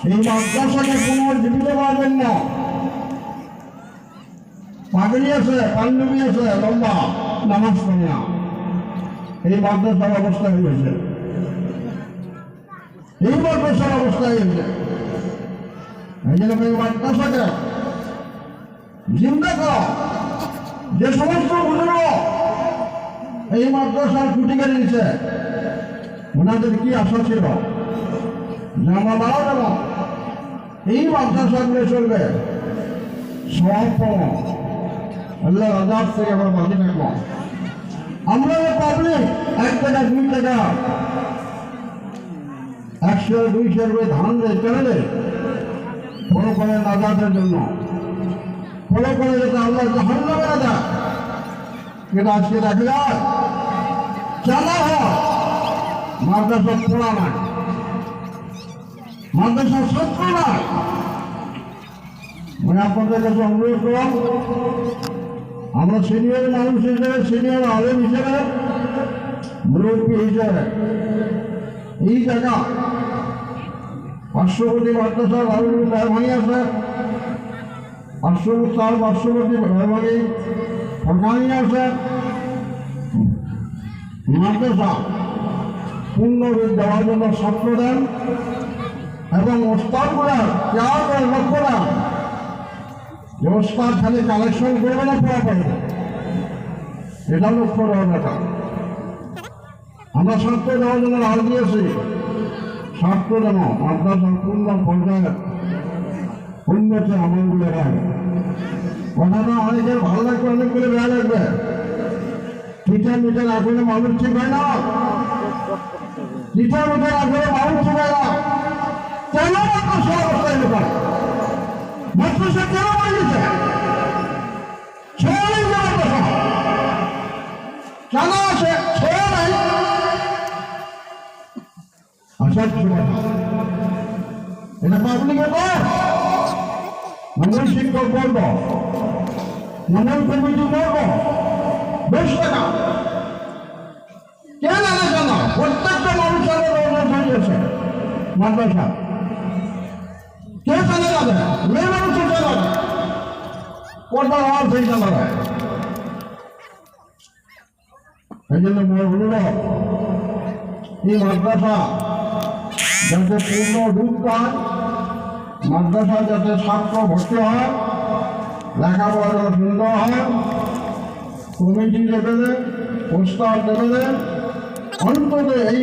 এই মাদ্রাসাকে পুনর্জীবিত করবেন না। পাগড়ি আছে, পাঞ্জাবি আছে, লম্বা নামাজ পড়ে না, এই মাদ্রাসার অবস্থা হয়েছে, এই মাদ্রাসার অবস্থা হয়েছে। এই জন্য এই মাদ্রাসাকে জিন্দা করা। যে সমস্ত বুজুর্গ এই মাদ্রাসার খুঁটি কেটে দিচ্ছে, ওনাদের কি আশা ছিল যে আমরা মারা যাব, এই মাদ্রাসাগুলো চলবে, সব পাবো, আল্লাহ আজাদ থেকে আমরা বাঁচে থাকবো। আমরা পাবলিক 1 টাকা 2 টাকা 100-200 করে ধান দেয় চলে দেয়, ফলো করে নাজাতের জন্য, ফলো করে যেটা আল্লাহ জাহান্নামে না যায়। কিন্তু আজকে দেখা যায় চালা হয় মাদ্রাসা পড়া নাই, মাদ্রাসার ছাত্র নাই। মানে আপনাদের কাছে অনুরোধ করলাম, আমরা সিনিয়র মানুষ হিসেবে, সিনিয়র আলেম হিসেবে, মুরব্বী হিসেবে এই জায়গা পার্শ্ববর্তী মাদ্রাসার মেহরবানি আছে, পার্শ্ববর্তী মেহরবানি সরকারি আছে। মাদ্রাসা পূর্ণরূপ দেওয়ার জন্য ছাত্র দেন এবং ওস্তাদগুলার কেয়ার করে লক্ষ্য দেন যে ওস্তাদ খালি কালেকশন করবে না, পড়া পারবে, এটা লক্ষ্য দেওয়ার কথা। আমরা ছাত্র দেওয়ার জন্য রাজ দিয়েছি, ছাত্র যেন মাদ্রাসার পূর্ণ পর্যায়ে উন্নতি আমলগুলো হয়। কথাটা অনেকের ভালো লাগবে, অনেকগুলো বেয়া লাগবে। টিচার মিটার আসলে মানুষ ঠিক হয় না, টিচার মিটার আসলে মানুষ ঠিক হয় না। কেন মাদ্রাসা অবস্থায় লোক মাদ্রাসা কেন বানিয়েছে? ছেলে মাদ্রাসা কেন আছে? ছেলে নাই আসার এটা পাবলিকের কর, মন্ডল শিক্ষক বলব, মন্ডল কমিটি বলব, বেশ টাকা কেন আলাদা না? প্রত্যেকটা মানুষের হয়েছে মাদ্রাসা, কে চালে যাবে? মেয়ে মানুষের চালাবে, পর্দার আওয়াজ সেই চালাবে। এই জন্য অনুরোধ, এই মাদ্রাসা যাতে পূর্ণ রূপ পায়, মাদ্রাসা যাতে ছাত্র ভর্তি হয়, লেখাপড়া সুন্দর হয়, কমিটি লেভেলে, প্রস্তাব লেভেলে অন্তত এই